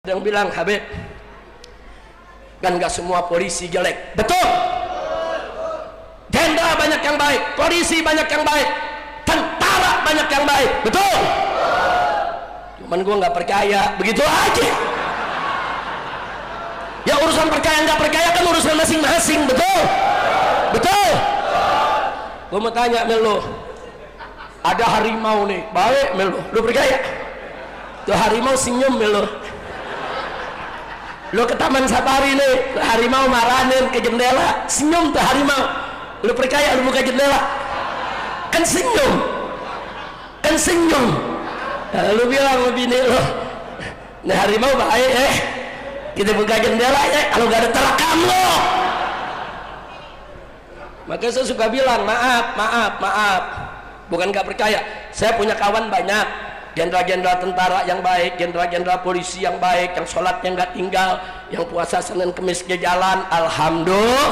Yang bilang, Habib, kan gak semua polisi jelek. Betul. Jenderal banyak yang baik, polisi banyak yang baik, tentara banyak yang baik. Betul. Cuman gue gak percaya, begitu aja. Ya urusan percaya nggak percaya kan urusan masing-masing. Betul. Betul. Gue mau tanya Melo, ada harimau nih, baik Melo, lu percaya? Tuh harimau senyum Melo. Lu ke taman safari nih, harimau marahin ke jendela, senyum tuh harimau. Lu percaya lu buka jendela? Kan senyum. Kan senyum. Nah, lu bilang sama bini lu, nih harimau baik kita buka jendela ya, kalau gak ada terekam lo. Makanya saya suka bilang maaf, bukan gak percaya. Saya punya kawan banyak, jenderal-jenderal tentara yang baik, jenderal-jenderal polisi yang baik, yang sholatnya nggak tinggal, yang puasa Senin Kemis ke jalan, alhamdulillah.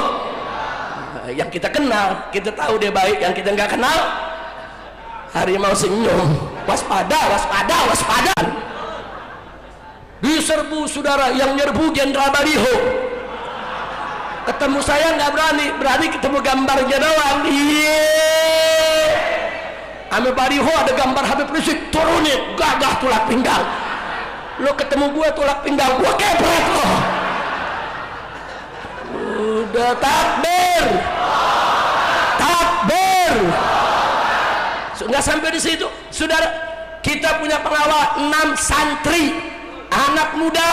Yang kita kenal, kita tahu dia baik. Yang kita nggak kenal, harimau senyum. Waspada. Diserbu saudara, yang nyerbu jenderal baliho. Ketemu saya nggak berani ketemu gambarnya doang. Iya. Ame baliho ada gambar Habib Rizik, turunin, gagah tulak pinggang. Lo ketemu gua tulak pinggang, gua kepret lo. Udah takbir. Nggak sampai di situ, saudara. Kita punya pengawal 6 santri, anak muda,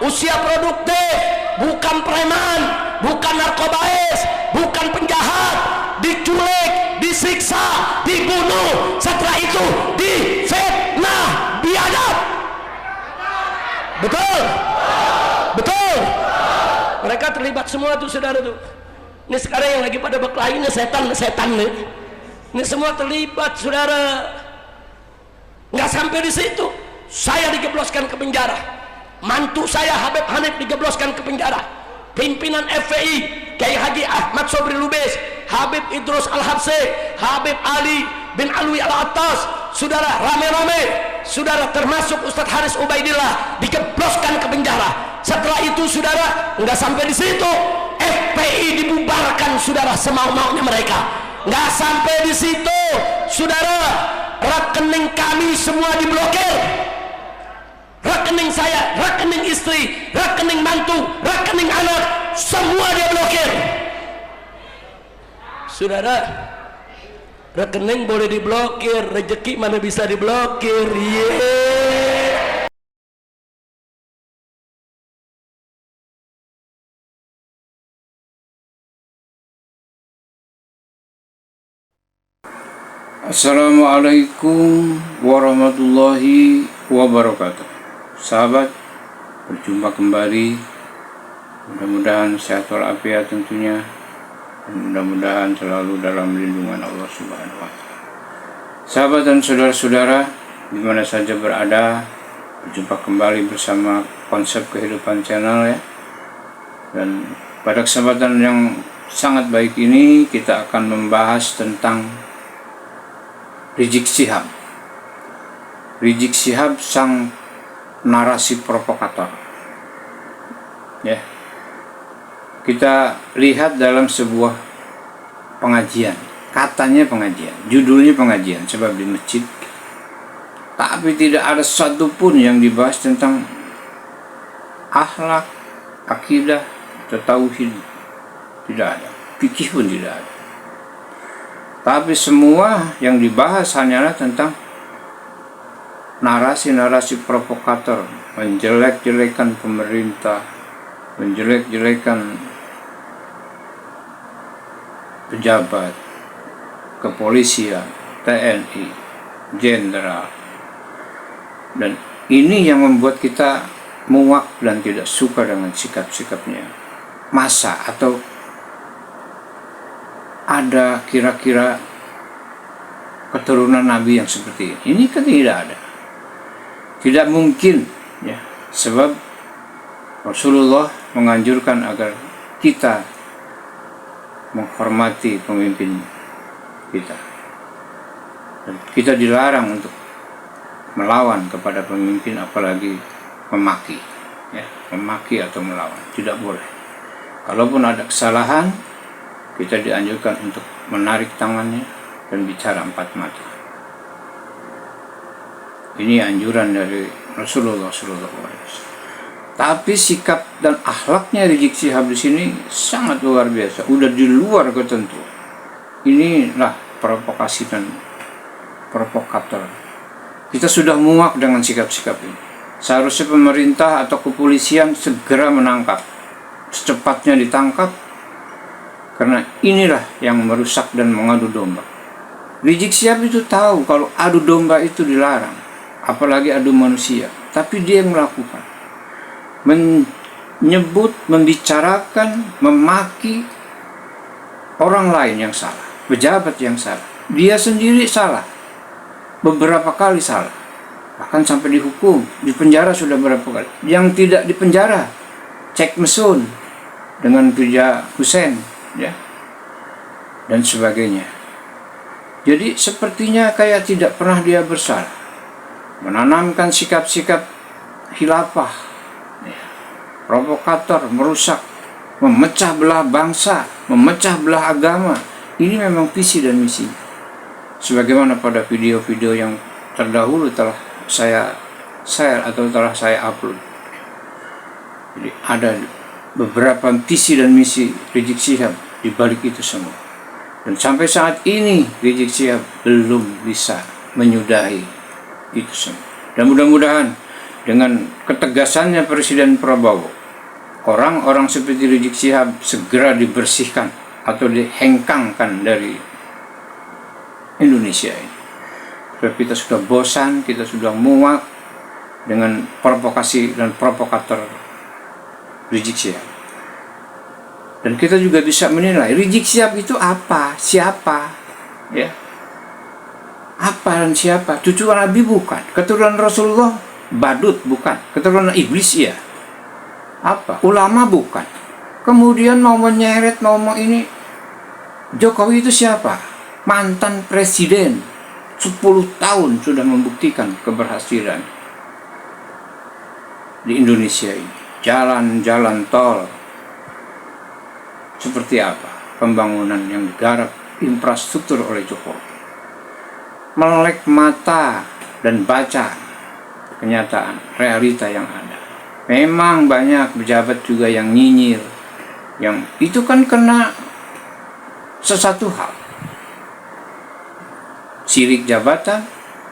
usia produktif, bukan preman, bukan narkobais, bukan penjahat, diculik, disiksa, dibunuh, setelah itu difitnah, biadab. Betul. Mereka terlibat semua tuh saudara tuh. Ini sekarang yang lagi pada berkelahi ini setan nih. Ini semua terlibat saudara. Nggak sampai di situ, saya digebloskan ke penjara. Mantu saya Habib Hanif digebloskan ke penjara. Pimpinan FPI Kiai Haji Ahmad Sobri Lubis, Habib Idrus Al-Habsi, Habib Ali bin Alwi Al-Attas, saudara rame-rame, saudara termasuk Ustadz Haris Ubaidillah digebloskan ke penjara. Setelah itu saudara, nggak sampai di situ, FPI dibubarkan saudara semau-maunya mereka. Nggak sampai di situ saudara, rekening kami semua diblokir. Rekening saya, rekening istri, rekening mantu, rekening anak, semua dia blokir. Saudara, rekening boleh diblokir, rezeki mana bisa diblokir. Yeay. Assalamualaikum warahmatullahi wabarakatuh. Sahabat, berjumpa kembali. Mudah-mudahan sehat walafiat tentunya, dan mudah-mudahan selalu dalam lindungan Allah Subhanahu wa Ta'ala. Sahabat dan saudara-saudara di mana saja berada, berjumpa kembali bersama Konsep Kehidupan Channel ya. Dan pada kesempatan yang sangat baik ini kita akan membahas tentang Rizik Syihab. Rizik Syihab sang narasi provokator. Ya. Kita lihat dalam sebuah pengajian, katanya pengajian, judulnya pengajian sebab di masjid, tapi tidak ada satupun yang dibahas tentang akhlak, akidah, atau tauhid. Tidak ada, fikih pun tidak ada. Tapi semua yang dibahas hanyalah tentang narasi-narasi provokator, menjelek-jelekan pemerintah, menjelek-jelekan pejabat, kepolisian, TNI, jenderal. Dan ini yang membuat kita muak dan tidak suka dengan sikap-sikapnya. Masa atau ada kira-kira keturunan Nabi yang seperti ini? Ini kan tidak ada. Tidak mungkin ya, sebab Rasulullah menganjurkan agar kita menghormati pemimpin kita. Dan kita dilarang untuk melawan kepada pemimpin, apalagi memaki. memaki atau melawan. Tidak boleh. Kalaupun ada kesalahan, kita dianjurkan untuk menarik tangannya dan bicara empat mata. Ini anjuran dari Rasulullah SAW. Tapi sikap dan akhlaknya Rizik Syihab di sini sangat luar biasa. Udah di luar ketentuan. Inilah provokasi dan provokator. Kita sudah muak dengan sikap-sikap ini. Seharusnya pemerintah atau kepolisian segera menangkap, secepatnya ditangkap, karena inilah yang merusak dan mengadu domba. Rizik Syihab itu tahu kalau adu domba itu dilarang, apalagi adu manusia, tapi dia melakukan, menyebut, membicarakan, memaki orang lain yang salah, pejabat yang salah, dia sendiri salah, beberapa kali salah, bahkan sampai dihukum, dipenjara sudah berapa kali. Yang tidak dipenjara, cek mesun dengan Firza Husein, ya, dan sebagainya. Jadi sepertinya kayak tidak pernah dia bersalah, menanamkan sikap-sikap khilafah, ya, provokator, merusak, memecah belah bangsa, memecah belah agama. Ini memang visi dan misi. Sebagaimana pada video-video yang terdahulu telah saya share atau telah saya upload. Jadi ada beberapa visi dan misi Rizik Syihab di balik itu semua. Dan sampai saat ini Rizik Syihab belum bisa menyudahi itu semua. Dan mudah-mudahan dengan ketegasannya Presiden Prabowo, orang-orang seperti Rizik Syihab segera dibersihkan atau dihengkangkan dari Indonesia ini. Sebab kita sudah bosan, kita sudah muak dengan provokasi dan provokator Rizik Syihab. Dan kita juga bisa menilai Rizik Syihab itu apa, siapa, ya, apa dan siapa. Cucu Nabi bukan, keturunan Rasulullah badut bukan, keturunan iblis ya, apa, ulama bukan. Kemudian mau menyeret, mau ini, Jokowi itu siapa? Mantan presiden, 10 tahun sudah membuktikan keberhasilan di Indonesia ini. Jalan-jalan tol seperti apa pembangunan yang digarap infrastruktur oleh Jokowi. Melek mata dan baca kenyataan, realita yang ada. Memang banyak pejabat juga yang nyinyir, yang itu kan kena sesuatu hal, sirik jabatan,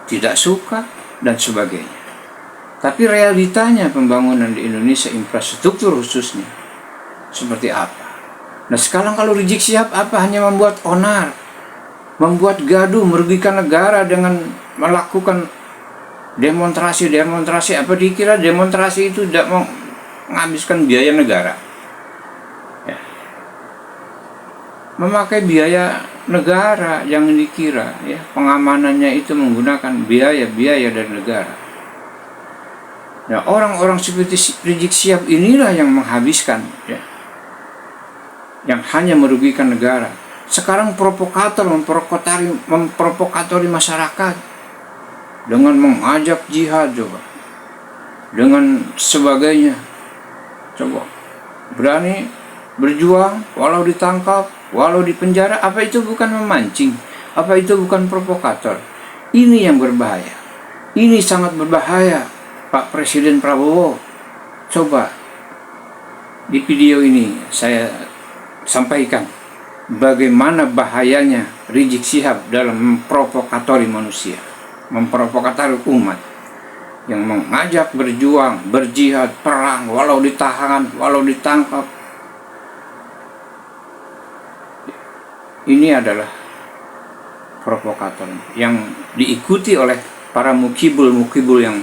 tidak suka, dan sebagainya. Tapi realitanya pembangunan di Indonesia, infrastruktur khususnya, seperti apa? Nah sekarang kalau Rizik Syihab apa? Hanya membuat onar, membuat gaduh, merugikan negara dengan melakukan demonstrasi. Apa dikira demonstrasi itu tidak menghabiskan biaya negara? Ya. Memakai biaya negara yang dikira, ya, pengamanannya itu menggunakan biaya dari negara. Nah, orang-orang seperti Rizik Syihab inilah yang menghabiskan, ya, yang hanya merugikan negara. Sekarang provokator memprovokatori masyarakat dengan mengajak jihad, coba, dengan sebagainya. Coba berani berjuang walau ditangkap, walau dipenjara. Apa itu bukan memancing? Apa itu bukan provokator? Ini yang berbahaya. Ini sangat berbahaya, Pak Presiden Prabowo. Coba di video ini saya sampaikan bagaimana bahayanya Rizik Syihab dalam memprovokatori manusia, memprovokatori umat, yang mengajak berjuang, berjihad, perang, walau ditahan, walau ditangkap. Ini adalah provokator yang diikuti oleh para mukibul yang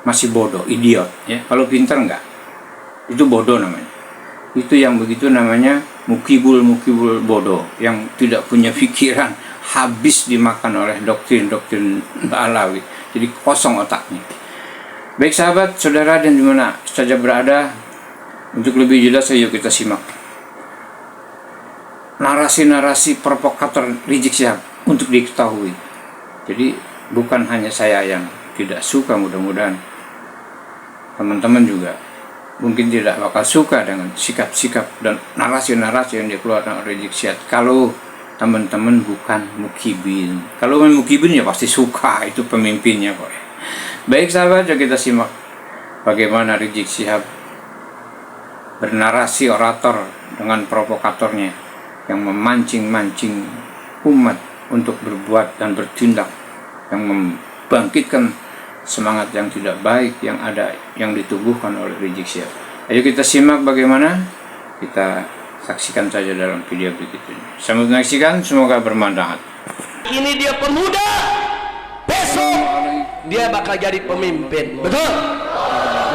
masih bodoh, idiot, ya. Kalau pintar enggak, itu bodoh namanya. Itu yang begitu namanya mukibul bodoh, yang tidak punya pikiran, habis dimakan oleh doktrin Alawi, jadi kosong otaknya. Baik sahabat, saudara, dan dimana saja berada, untuk lebih jelas ayo kita simak narasi-narasi provokator Rizik Syihab untuk diketahui. Jadi bukan hanya saya yang tidak suka, mudah-mudahan teman-teman juga mungkin tidak bakal suka dengan sikap-sikap dan narasi-narasi yang dikeluarkan oleh Rizik Syihab kalau teman-teman bukan mukibin. Kalau mukibin ya pasti suka, itu pemimpinnya kok. Baik sahabat, kita simak bagaimana Rizik Syihab bernarasi orator dengan provokatornya yang memancing-mancing umat untuk berbuat dan bertindak, yang membangkitkan semangat yang tidak baik yang ada, yang ditubuhkan oleh Rizik Syihab. Ayo kita simak bagaimana, kita saksikan saja dalam video berikut ini. Selamat menyaksikan, semoga bermanfaat. Ini dia pemuda, besok dia bakal jadi pemimpin, betul?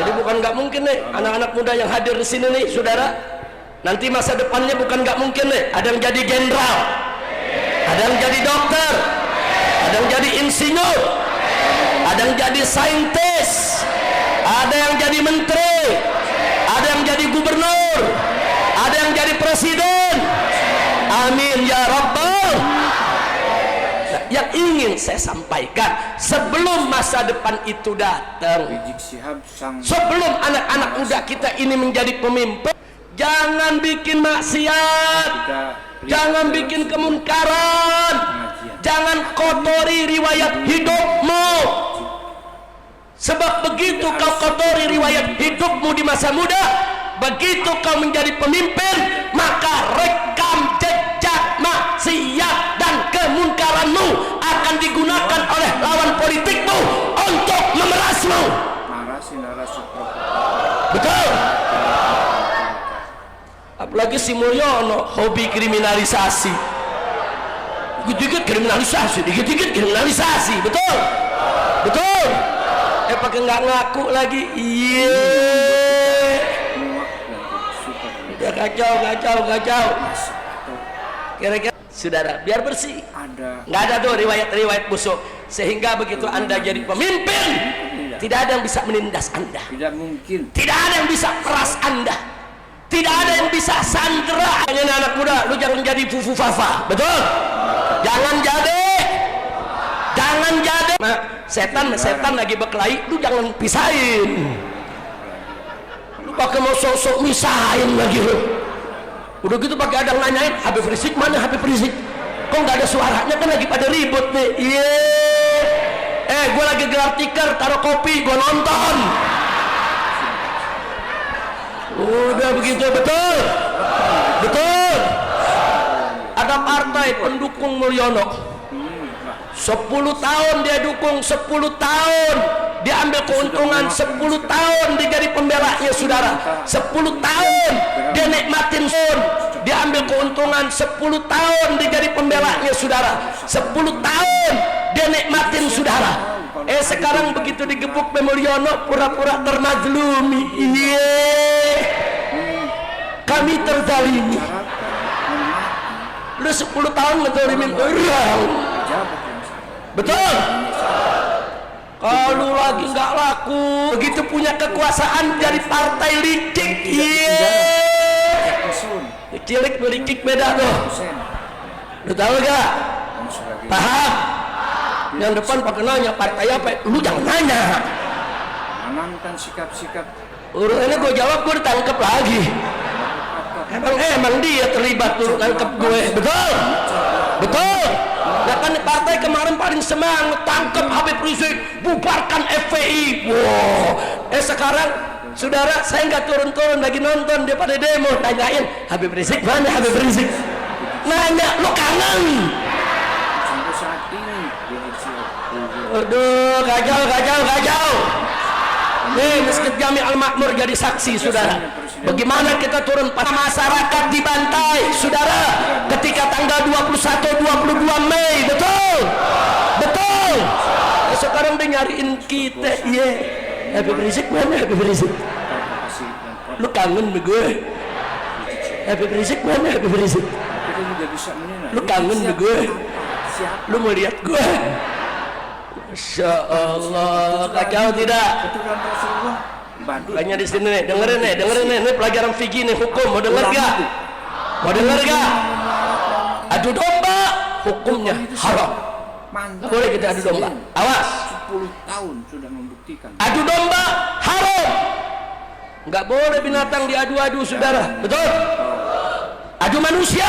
Jadi bukan nggak mungkin nih anak-anak muda yang hadir di sini nih, saudara. Nanti masa depannya bukan nggak mungkin nih, ada yang jadi jenderal, ada yang jadi dokter, ada yang jadi insinyur, ada yang jadi saintis, ada yang jadi menteri, ada yang jadi gubernur, ada yang jadi presiden. Amin ya rabbal. Nah, yang ingin saya sampaikan sebelum masa depan itu datang, sebelum anak-anak muda kita ini menjadi pemimpin, jangan bikin maksiat, jangan bikin kemunkaran, jangan kotori riwayat hidupmu. Sebab begitu kau kotori riwayat hidupmu di masa muda, begitu kau menjadi pemimpin, maka rekam jejak maksiat dan kemunkaranmu akan digunakan oleh lawan politikmu untuk memerasmu. Betul. Apalagi si Mulyono hobi kriminalisasi, dikit-dikit kriminalisasi, dikit-dikit kriminalisasi, betul, betul. Pakai nggak ngaku lagi, iya. Udah kacau. Kira-kira, saudara, biar bersih. Nggak ada tuh riwayat-riwayat busuk, sehingga begitu Anda jadi pemimpin, tidak ada yang bisa menindas Anda. Tidak mungkin. Tidak ada yang bisa peras Anda. Tidak ada yang bisa sandera. Hanya anak muda, lu jangan jadi fufu fafa, betul? Jangan jadi. Nah, setan lagi berkelahi, lu jangan pisahin. Lu pakai mau sok-sok misahin lagi lu. Udah gitu pakai ada nanyain, Habib Rizik mana Habib Rizik? Kok nggak ada suaranya, kan lagi pada ribut nih. Iya. Gue lagi gelar tikar, taruh kopi, gue nonton. Udah begitu, betul. Ada partai pendukung Mulyono, 10 tahun dia dukung, 10 tahun dia ambil keuntungan, 10 tahun dia jadi pembelanya, saudara. 10 tahun dia nikmatin sun, dia ambil keuntungan, 10 tahun dia jadi pembelanya, saudara. 10 tahun dia nikmatin, saudara. Sekarang begitu digebuk Mulyono, pura-pura termazlumi. Iya, kami terzalimi. Lu 10 tahun ngezalimin orang, betul? Kalau lagi nggak laku, begitu punya kekuasaan dari partai licik, iya. Cilik melicik beda tuh. Lu tahu gak? Paham? Yang depan pakai nanya partai apa? Lu jangan nanya. Menanamkan sikap-sikap. Urusannya gue jawab, gue ditangkep lagi. Emang dia terlibat turut nangkep gue, betul? Nah kan partai kemarin paling semangat, tangkap Habib Rizik, bubarkan FPI. Wow. Sekarang saudara, saya nggak turun-turun lagi nonton, dia pada demo, tanyain Habib Rizik mana Habib Rizik? Nanya, lo kangen? Sampai saat ini. Aduh, kacau. Nih, Masjid Jami Al-Makmur jadi saksi, saudara. Bagaimana kita turun pada masyarakat dibantai, saudara, ketika tanggal 21-22 Mei, betul? Sekarang dia nyariin kita, iya. Habib Rizik mana Habib Rizik? Lu kangen sama gue? Habib Rizik mana Habib Rizik? Lu kangen sama gue? Lu mau lihat gue? Masya Allah, kacau tidak? Banyak di sini nih, dengerin nih, ini pelajaran fikih nih, hukum, mau denger gak? Adu domba, hukumnya haram. Gak boleh kita adu domba, awas. 10 tahun sudah membuktikan. Adu domba haram. Nggak boleh binatang diadu-adu, saudara. Betul? Adu manusia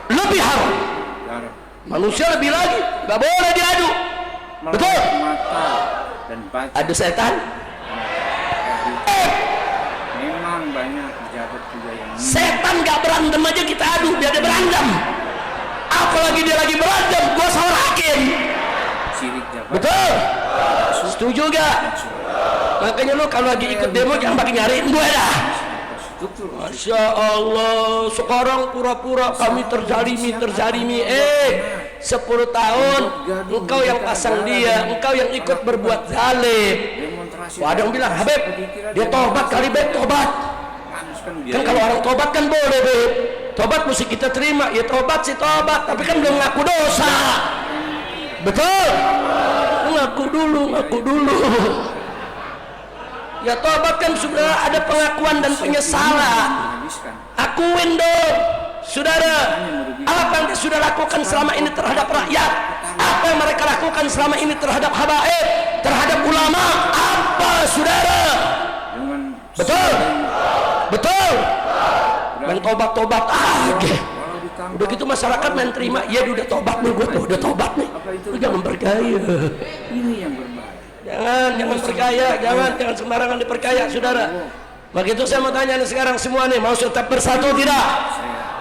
lebih haram. Manusia lebih lagi, nggak boleh diadu. Betul? Adu setan. Memang banyak pejabat juga yang Setan nggak berantem aja kita adu, biar dia berantem. Apalagi dia lagi berantem, gua sorakin. sirik jabat. Betul? Setuju gak? Makanya lu kalau lagi ikut demo jangan pakai nyariin gue dah. Masya Allah, sekarang pura-pura kami terzalimi. 10 tahun engkau yang pasang dia, engkau yang ikut berbuat zalim. Wah, ada yang bilang, Habib, dia tobat kali, Beb, tobat. Kan kalau orang tobat kan boleh, Beb. Tobat mesti kita terima, ya tobat sih tobat, tapi kan belum ngaku dosa. Betul? Ngaku dulu. Ya tobat kan sudah ada pengakuan dan penyesalan. Akuin dong, saudara, apa yang sudah lakukan selama ini terhadap rakyat, apa yang mereka lakukan selama ini terhadap habaib, terhadap ulama, apa saudara? Betul. Main tobat aja. Udah gitu masyarakat main terima, ya udah tobat nih, gue udah tobat nih. Lu jangan bergaya. Ini yang berbahaya. Jangan bergaya, jangan sembarangan diperkaya, saudara. Begitu saya mau tanya nih sekarang semua nih, mau tetap bersatu tidak?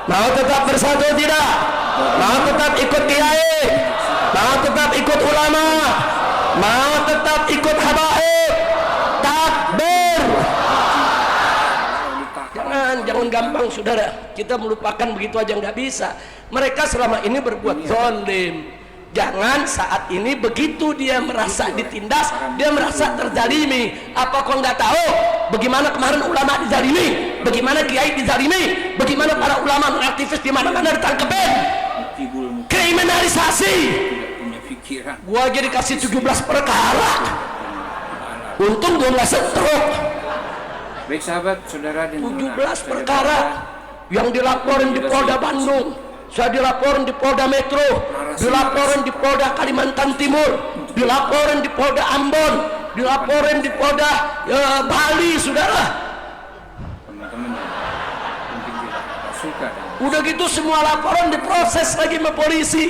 Mau tetap bersatu tidak? Mau tetap ikut kiai? Mau tetap ikut ulama? Mau tetap ikut habaib? Takbir! Jangan gampang, saudara. Kita melupakan begitu aja nggak bisa. Mereka selama ini berbuat zalim. Jangan saat ini begitu dia merasa ditindas, dia merasa terzalimi. Apa kau nggak tahu bagaimana kemarin ulama dizalimi, bagaimana kiai dizalimi, bagaimana para ulama dan aktivis di mana-mana ditangkepin, kriminalisasi. Gua aja dikasih 17 perkara, untung gua nggak setruk. Baik sahabat, saudara dan 17 perkara yang dilaporin di Polda Bandung. Saya dilaporin di Polda Metro, dilaporin di Polda Kalimantan Timur, dilaporin di Polda Ambon, dilaporin di Polda Bali, saudara. Teman-teman mungkin tidak suka. Udah gitu semua laporan diproses lagi sama polisi.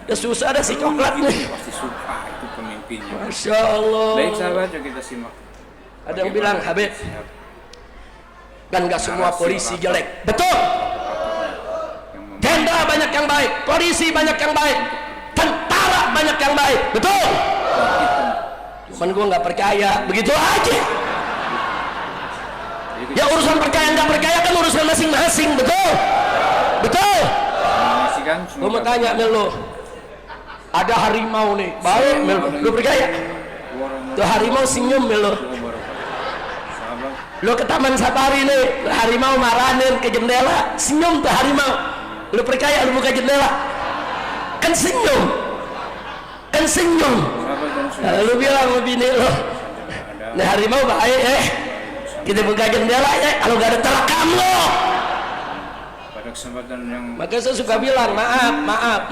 Udah susah ada si coklat nih. Pasti suka itu pemimpinnya. Masya Allah. Baik sahabat, yuk kita simak. Ada yang bilang, Habib, kan nggak semua polisi jelek. Betul. Jenderal banyak yang baik, polisi banyak yang baik, tentara banyak yang baik. Betul. Cuman gue nggak percaya, begitu aja. Ya urusan percaya nggak percaya kan urusan masing-masing. Betul. Gue mau tanya Mel, lo ada harimau nih, baik Mel, lo percaya? Tuh harimau senyum Mel, lo ke taman safari nih, harimau marahin ke jendela, senyum tuh harimau. Lu percaya lu buka jendela? Kan senyum. Lu bilang sama bini lo, nah harimau baik kita buka jendela kalau gak ada terekam lo. Pada kesempatan yang makanya saya suka bilang maaf,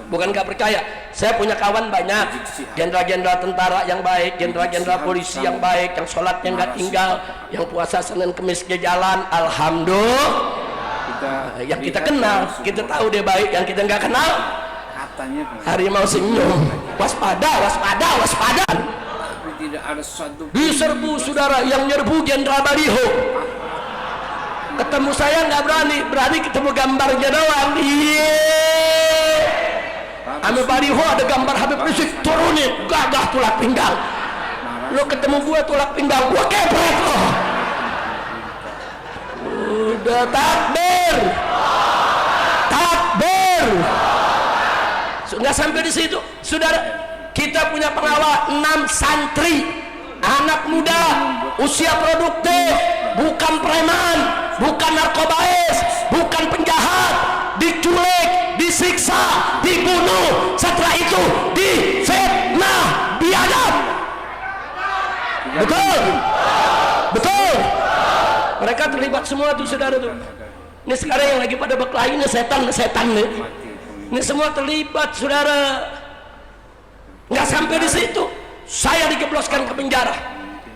bukan gak percaya. Saya punya kawan banyak, jenderal-jenderal tentara yang baik, jenderal-jenderal polisi yang baik, yang sholatnya nggak tinggal, yang puasa Senin Kemis ke jalan, alhamdulillah. Yang kita kenal, kita tahu dia baik, yang kita nggak kenal, harimau senyum. Waspada. Tapi tidak ada satu diserbu, saudara, yang nyerbu jenderal baliho. Ketemu saya nggak berani ketemu gambarnya doang. Ame baliho ada gambar Habib Rizik, turunin, gagah tulak pinggang. Lo ketemu gua tulak pinggang, gua keprek lo. Udah takbir. Nggak sampai di situ, saudara. Kita punya pengawal 6 santri, anak muda, usia produktif, bukan preman, bukan narkobais, bukan penjahat, diculik, disiksa, dibunuh, setelah itu difitnah, biadab. Betul. Mereka terlibat semua tuh, saudara tuh. Ini sekarang yang lagi pada berkelahi ini setan nih. Ini semua terlibat, saudara. Nggak sampai di situ. saya dijebloskan ke penjara,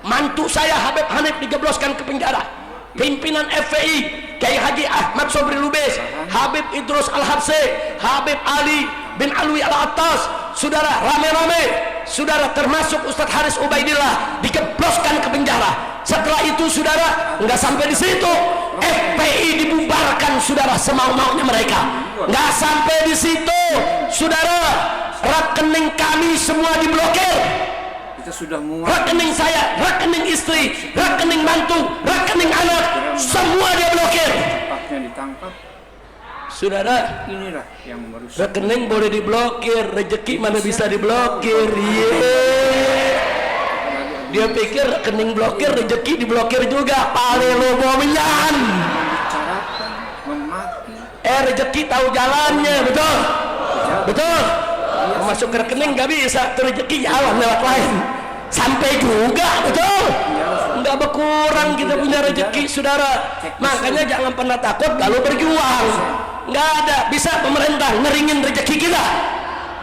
mantu saya Habib Hanif dijebloskan ke penjara, pimpinan FPI Kiai Haji Ahmad Sobri Lubis, Habib Idrus Al-Habsyi, Habib Ali bin Alwi Al-Attas, saudara rame-rame, saudara termasuk Ustadz Haris Ubaidillah dijebloskan ke penjara. Setelah itu saudara nggak sampai di situ, FPI dibubarkan saudara semau-maunya mereka. Nggak sampai di situ saudara, rekening kami semua diblokir. Kita sudah muat. Rekening saya, rekening istri, rekening mantu, rekening anak, semua dia blokir. Cepatnya ditangkap. Saudara, Inilah yang merusak. rekening boleh diblokir, rezeki mana bisa diblokir. Dia pikir rekening blokir, rezeki diblokir juga. Pale lo bomenyan. Membicarakan, memaki. Rezeki tahu jalannya, betul? Betul? Masuk ke rekening nggak bisa, tuh rezeki jalan lewat lain. Sampai juga, betul? Nggak berkurang kita punya rezeki, saudara. Makanya jangan pernah takut kalau berjuang. Nggak ada, bisa pemerintah ngeringin rezeki kita?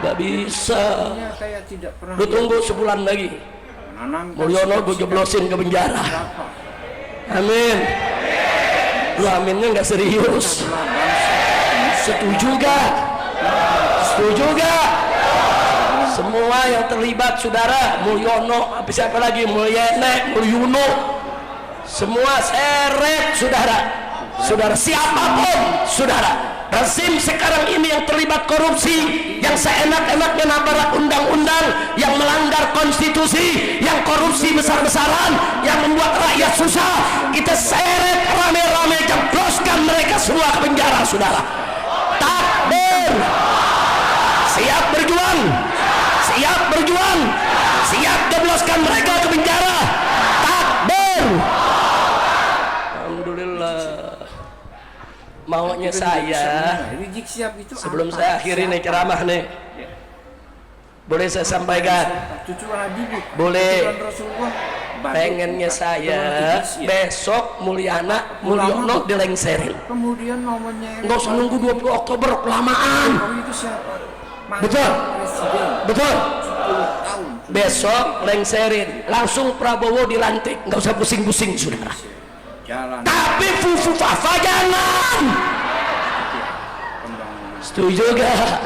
Nggak bisa. Kayak tidak pernah. Lu tunggu sebulan lagi. Mulyono gue jeblosin ke penjara. Amin. Lu aminnya nggak serius. Setuju gak? Setuju gak? Semua yang terlibat saudara, Mulyono, siapa lagi, Mulyene, Mulyono, semua seret saudara. Saudara siapapun saudara, rezim sekarang ini yang terlibat korupsi, yang seenak-enaknya nabrak undang-undang, yang melanggar konstitusi, yang korupsi besar-besaran, yang membuat rakyat susah, kita seret rame-rame, jebloskan mereka semua ke penjara saudara. Takbir. Siap berjuang, siap berjuang, siap jebloskan mereka ke penjara. Takbir. Alhamdulillah. Maunya saya, sebelum saya akhiri nih ceramah nih, boleh saya sampaikan? Boleh. Pengennya saya besok Mulyono dilengserin. Kemudian momennya Nggak usah nunggu 20 Oktober, kelamaan. itu siapa? Betul, betul. 10 tahun. Besok lengserin, langsung Prabowo dilantik, nggak usah pusing-pusing saudara. Jalan. Tapi fufu fafa jangan. Setuju gak?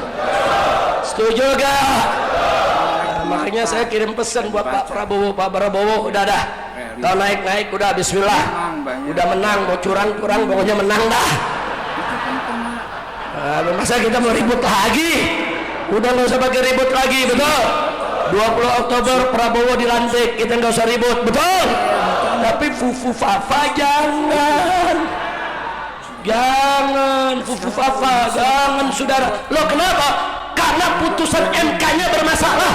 Setuju gak? Makanya saya kirim pesan buat Pak Prabowo, Pak Prabowo, udah dah. Kalau naik-naik udah bismillah. Udah menang, mau curang-curang pokoknya menang dah. Masa kita mau ribut lagi? Udah nggak usah pakai ribut lagi, betul? 20 Oktober Prabowo dilantik, kita nggak usah ribut, betul? Tapi fufu fafa jangan. Jangan fufu fafa, jangan saudara. Loh kenapa? Karena putusan MK-nya bermasalah.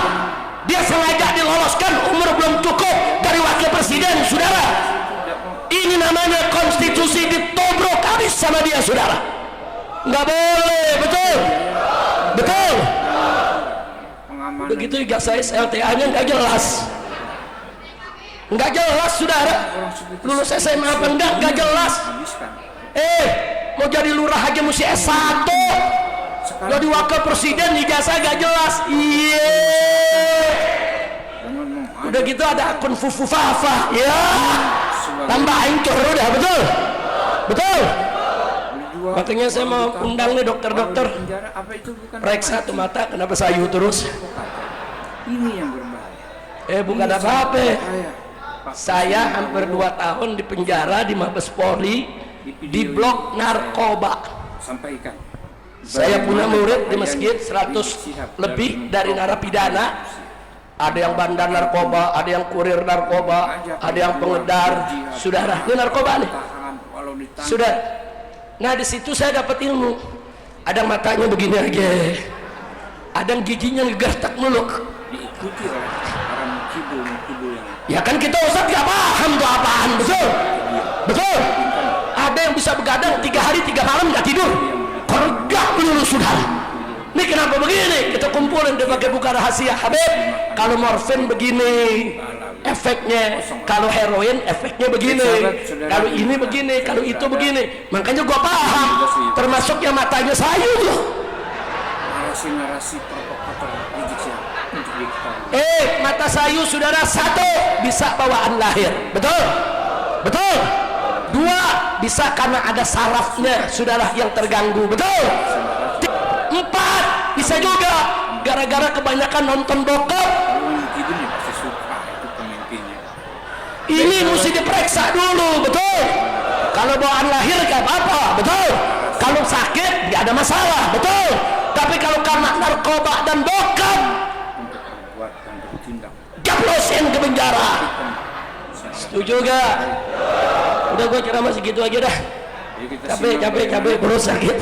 Dia sengaja diloloskan, umur belum cukup dari wakil presiden, saudara. Ini namanya konstitusi ditobrok habis sama dia, saudara. Nggak boleh, betul? Betul? Begitu juga saya LTA-nya nggak jelas. Nggak jelas, saudara. Lulus SMA apa enggak? Nggak jelas. Mau jadi lurah aja mesti S1. Jadi wakil presiden ijazah gak jelas. Iya. Udah gitu ada akun fufu fafa. Ya. Tambah hancur udah, betul? Betul? Makanya saya mau undang nih dokter-dokter. Periksa tuh mata, kenapa sayu terus? Ini yang berbahaya. Bukan apa-apa. Saya hampir 2 tahun di penjara di Mabes Polri di blok narkoba. Sampaikan. Saya punya murid di masjid 100 lebih dari narapidana. Ada yang bandar narkoba, ada yang kurir narkoba, ada yang pengedar. Saudara, ini narkoba nih. Sudah. Nah di situ saya dapat ilmu. Ada yang matanya begini aja, ada yang giginya ngegertak muluk. Diikuti oleh orang kibul yang. Ya kan kita Ustaz gak paham tuh apaan, betul? Betul? Ada yang bisa begadang 3 hari 3 malam gak tidur. Kerja dulu saudara. Ini kenapa begini? Kita kumpulin, dia pakai buka rahasia. Habib, kalau morfin begini efeknya, kalau heroin efeknya begini, kalau ini begini, kalau itu begini. Makanya gua paham, termasuk yang matanya sayu loh. Narasi-narasi provokator untuk diketahui. Mata sayu saudara, satu, bisa bawaan lahir, betul? Betul? Dua, bisa karena ada sarafnya saudara yang terganggu, betul? Empat, bisa juga gara-gara kebanyakan nonton bokep. Ini mesti diperiksa dulu, betul? Kalau bawaan lahir gak apa-apa, betul? Kalau sakit gak ada masalah, betul? Tapi kalau karena narkoba dan bokep, jablosin ke penjara. Setuju gak? Udah, gua ceramah segitu aja dah. Capek perut sakit.